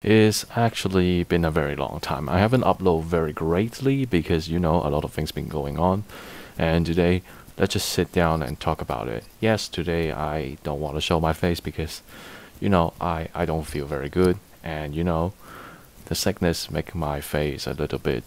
It's actually been a very long time. I haven't uploaded very greatly because a lot of things been going on. And today, let's just sit down and talk about it. Yes, today I don't want to show my face because I don't feel very good, and the sickness make my face a little bit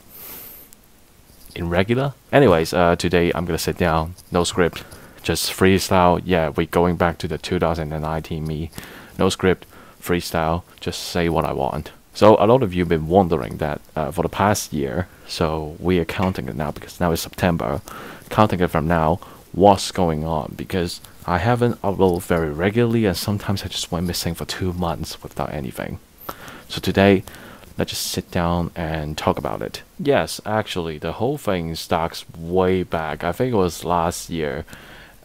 irregular. Anyways, today I'm gonna sit down, no script, just freestyle. Yeah, we're going back to the 2019 me. No script, freestyle, just say what I want. So a lot of you have been wondering that for the past year, so we are counting it now because now it's September, counting it from now, what's going on, because I haven't uploaded very regularly and sometimes I just went missing for 2 months without anything. So today, let's just sit down and talk about it. Yes, actually, the whole thing starts way back. I think it was last year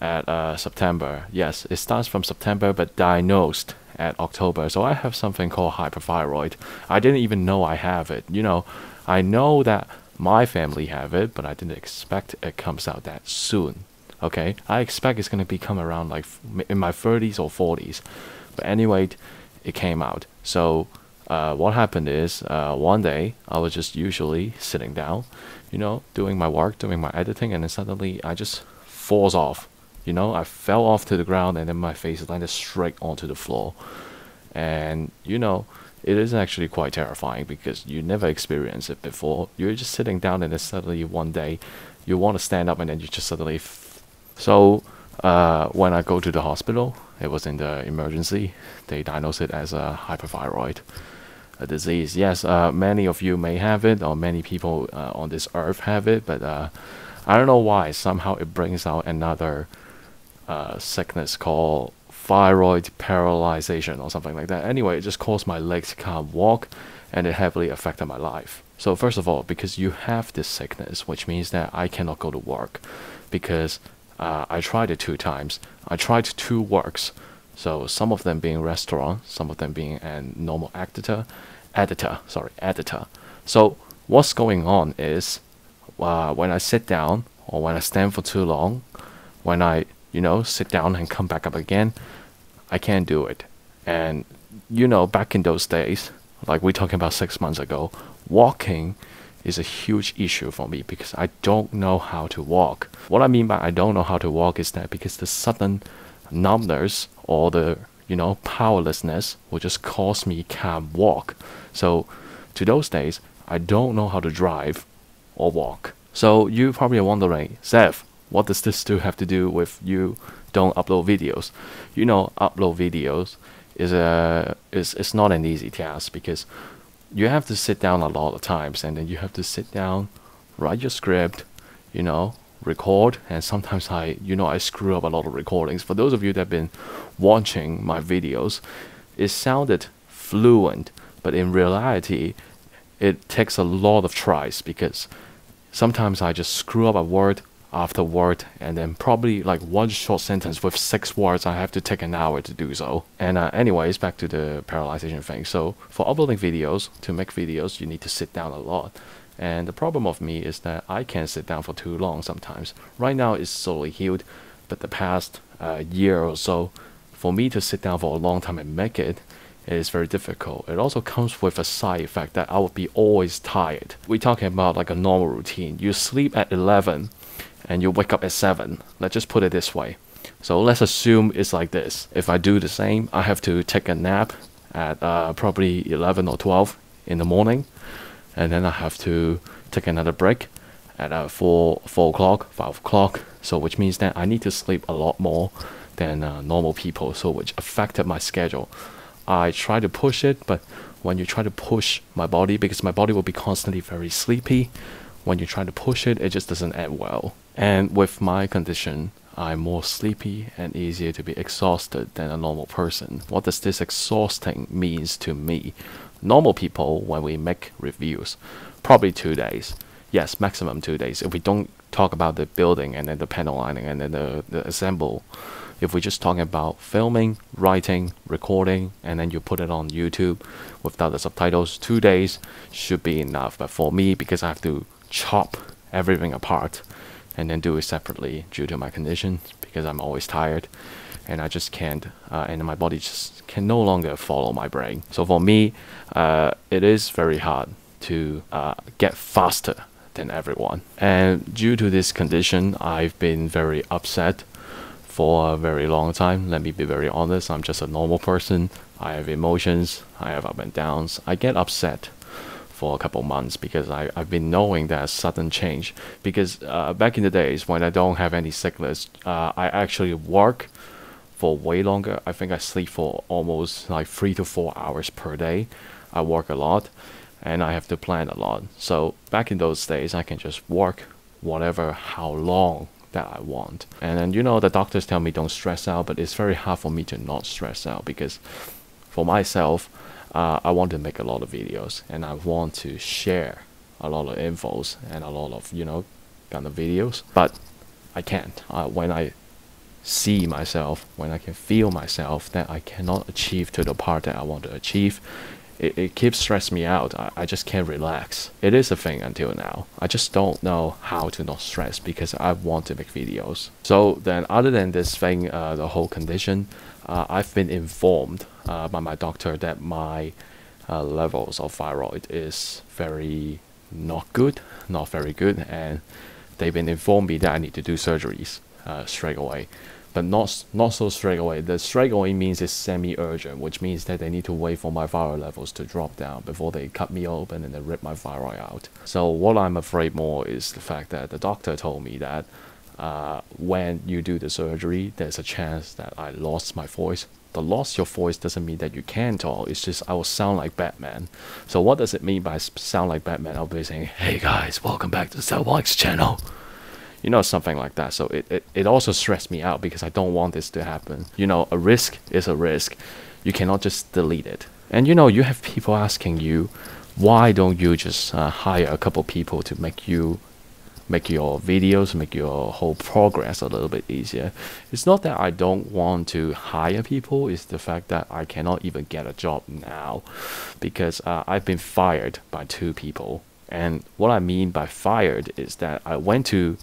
at September. Yes, it starts from September but diagnosed at October. So I have something called hyperthyroid. I didn't even know I have it. I know that my family have it, but I didn't expect it comes out that soon. Okay, I expect it's gonna become around like in my 30s or 40s. But anyway, it came out. So what happened is one day I was just usually sitting down, doing my work, doing my editing, and then suddenly I just falls off. I fell off to the ground and then my face landed straight onto the floor. And it is actually quite terrifying because you never experienced it before. You're just sitting down and then suddenly one day you want to stand up and then you just suddenly so when I go to the hospital, it was in the emergency. They diagnosed it as a hyperthyroid, a disease. Yes, many of you may have it, or many people on this earth have it, but I don't know why. Somehow it brings out another sickness called thyroid paralyzation or something like that. Anyway, it just caused my legs can't walk, and it heavily affected my life. So first of all, because you have this sickness, which means that I cannot go to work, because I tried it 2 times. I tried 2 works. So some of them being restaurant, some of them being a normal editor. So what's going on is when I sit down or when I stand for too long, when I sit down and come back up again, I can't do it. And back in those days, like we're talking about 6 months ago, walking is a huge issue for me because I don't know how to walk. What I mean by I don't know how to walk is that because the sudden numbness or the powerlessness will just cause me can't walk. So to those days, I don't know how to drive or walk. So you probably are wondering, Zeth, what does this have to do with you don't upload videos? Upload videos is not an easy task because you have to sit down a lot of times, and then you have to sit down, write your script, record, and sometimes I screw up a lot of recordings. For those of you that have been watching my videos, it sounded fluent, but in reality, it takes a lot of tries because sometimes I just screw up a word after word, and then probably like one short sentence with 6 words, I have to take an hour to do so. And anyways, back to the paralyzation thing. So for uploading videos, to make videos, you need to sit down a lot. And the problem of me is that I can't sit down for too long sometimes. Right now it's slowly healed, but the past year or so, for me to sit down for a long time and make it is very difficult. It also comes with a side effect that I would be always tired. We're talking about like a normal routine. You sleep at 11 and you wake up at 7. Let's just put it this way. So let's assume it's like this. If I do the same, I have to take a nap at probably 11 or 12 in the morning, and then I have to take another break at 4 o'clock, 5 o'clock. So which means that I need to sleep a lot more than normal people, so which affected my schedule. I try to push it, but when you try to push my body, because my body will be constantly very sleepy, when you try to push it, it just doesn't end well. And with my condition, I'm more sleepy and easier to be exhausted than a normal person. What does this exhausting means to me? Normal people, when we make reviews, probably 2 days. Yes, maximum 2 days. If we don't talk about the building and then the panel lining and then the assemble, if we're just talking about filming, writing, recording, and then you put it on YouTube without the subtitles, 2 days should be enough. But for me, because I have to chop everything apart and then do it separately due to my condition, because I'm always tired, and I just can't, and my body just can no longer follow my brain. So for me, it is very hard to get faster than everyone. And due to this condition, I've been very upset for a very long time. Let me be very honest, I'm just a normal person. I have emotions, I have up and downs. I get upset for a couple months because I've been knowing that sudden change. Because back in the days when I don't have any sickness, I actually work for way longer. I think I sleep for almost like 3 to 4 hours per day. I work a lot and I have to plan a lot. So back in those days, I can just work whatever, how long that I want. And then, you know, the doctors tell me don't stress out, but it's very hard for me to not stress out because for myself, I want to make a lot of videos and I want to share a lot of infos and a lot of, you know, kind of videos, but I can't. When I see myself, when I can feel myself that I cannot achieve to the part that I want to achieve, it keeps stressing me out. I just can't relax. It is a thing until now. I just don't know how to not stress because I want to make videos. So then other than this thing, the whole condition, I've been informed by my doctor that my levels of thyroid is very not very good, and they've been informed me that I need to do surgeries straight away. But not so straight away. The straight away means it's semi-urgent, which means that they need to wait for my thyroid levels to drop down before they cut me open and then rip my thyroid out. So what I'm afraid more is the fact that the doctor told me that when you do the surgery, there's a chance that I lost my voice. The loss your voice doesn't mean that you can't talk. It's just I will sound like Batman. So what does it mean by sound like Batman? I'll be saying, "Hey guys, welcome back to the Zethythonix channel." You know, something like that. So it also stressed me out because I don't want this to happen. You know, a risk is a risk. You cannot just delete it. And you know, you have people asking you, why don't you just hire a couple people to make your videos, make your whole progress a little bit easier? It's not that I don't want to hire people, it's the fact that I cannot even get a job now because I've been fired by 2 people. And what I mean by fired is that I went to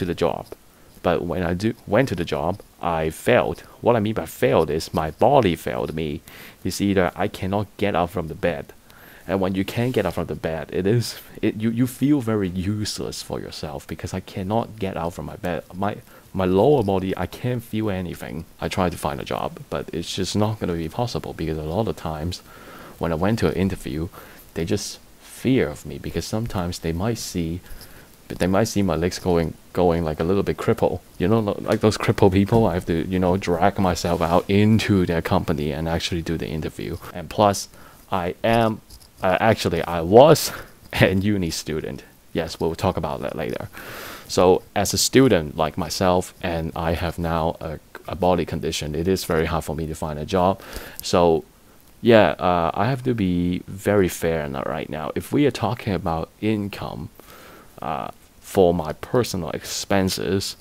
the job, but when I went to the job, I failed. What I mean by failed is my body failed me. It's either I cannot get up from the bed, and when you can't get up from the bed, you feel very useless for yourself because I cannot get out from my bed. My lower body, I can't feel anything. I tried to find a job, but it's just not going to be possible because a lot of times when I went to an interview, they just fear of me because sometimes they might see my legs going like a little bit crippled, you know, like those crippled people. I have to, you know, drag myself out into their company and actually do the interview. And plus I was a uni student. Yes, we'll talk about that later. So as a student like myself, and I have now a body condition, it is very hard for me to find a job. So yeah, I have to be very fair right now. If we are talking about income for my personal expenses,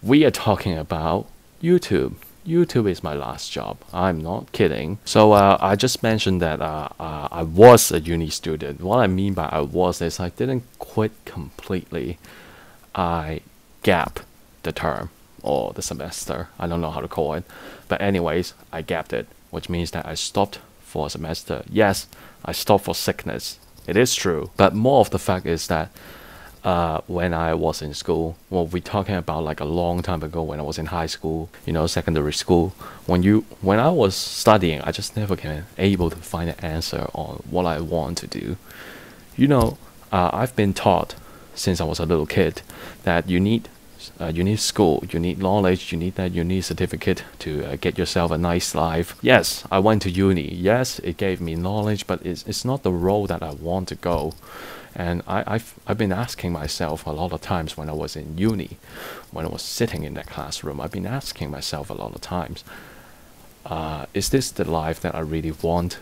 we are talking about YouTube. YouTube is my last job. I'm not kidding. So I just mentioned that I was a uni student. What I mean by I was is I didn't quit completely. I gapped the term or the semester. I don't know how to call it. But anyways, I gapped it, which means that I stopped for a semester. Yes, I stopped for sickness. It is true. But more of the fact is that when I was in school, well, we're talking about like a long time ago when I was in high school, you know, secondary school. When I was studying, I just never came able to find an answer on what I want to do. You know, I've been taught since I was a little kid that you need school, you need knowledge, you need certificate to get yourself a nice life. Yes, I went to uni. Yes, it gave me knowledge, but it's not the role that I want to go. And I've been asking myself a lot of times when I was in uni, when I was sitting in that classroom, I've been asking myself a lot of times, is this the life that I really want?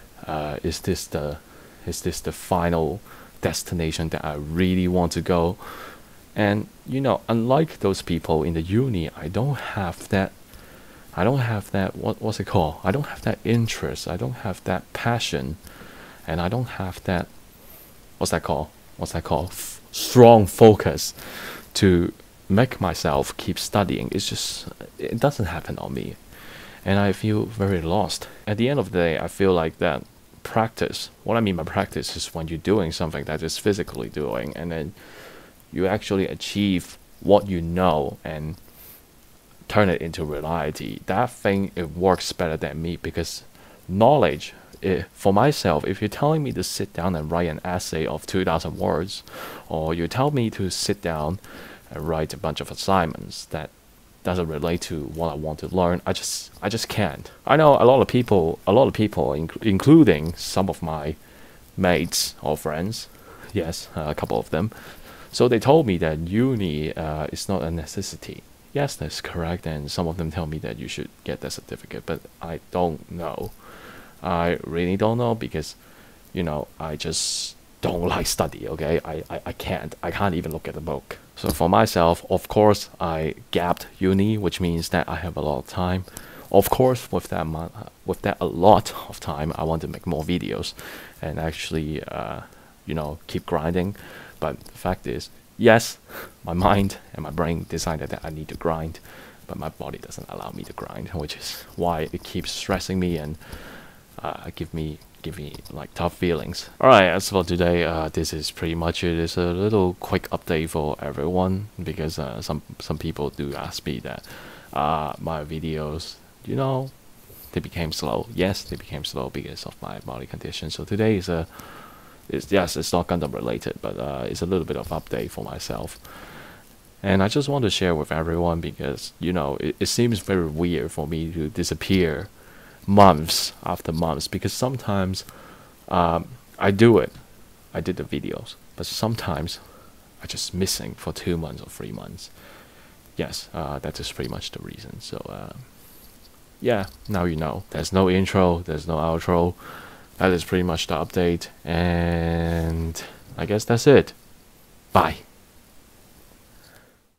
Is this the final destination that I really want to go? And you know, unlike those people in the uni, I don't have that what's it called? I don't have that interest, I don't have that passion, and I don't have that what's that called? Strong focus to make myself keep studying. It's just it doesn't happen on me, and I feel very lost. At the end of the day, I feel like that practice, what I mean by practice is when you're doing something that is physically doing, and then you actually achieve what you know and turn it into reality. That thing, it works better than me, because knowledge, for myself, if you're telling me to sit down and write an essay of 2,000 words, or you tell me to sit down and write a bunch of assignments that doesn't relate to what I want to learn, I just can't. I know a lot of people, including some of my mates or friends, yes, a couple of them. So they told me that uni is not a necessity. Yes, that's correct, and some of them tell me that you should get that certificate, but I don't know. I really don't know, because, you know, I just don't like study, okay? I can't even look at a book. So for myself, of course, I gapped uni, which means that I have a lot of time. Of course, with that a lot of time, I want to make more videos and actually, you know, keep grinding. But the fact is, yes, my mind and my brain decided that I need to grind, but my body doesn't allow me to grind, which is why it keeps stressing me and give me like tough feelings. Alright, as for today, this is pretty much it. It's a little quick update for everyone, because some people do ask me that my videos, you know, they became slow. Yes, they became slow because of my body condition. So today is it's not Gundam related, but it's a little bit of update for myself. And I just want to share with everyone, because, you know, it seems very weird for me to disappear months after months, because sometimes I did the videos, but sometimes I just missing for 2 months or 3 months. Yes, that is pretty much the reason. So yeah, now you know. There's no intro, there's no outro. That is pretty much the update, and I guess that's it. Bye.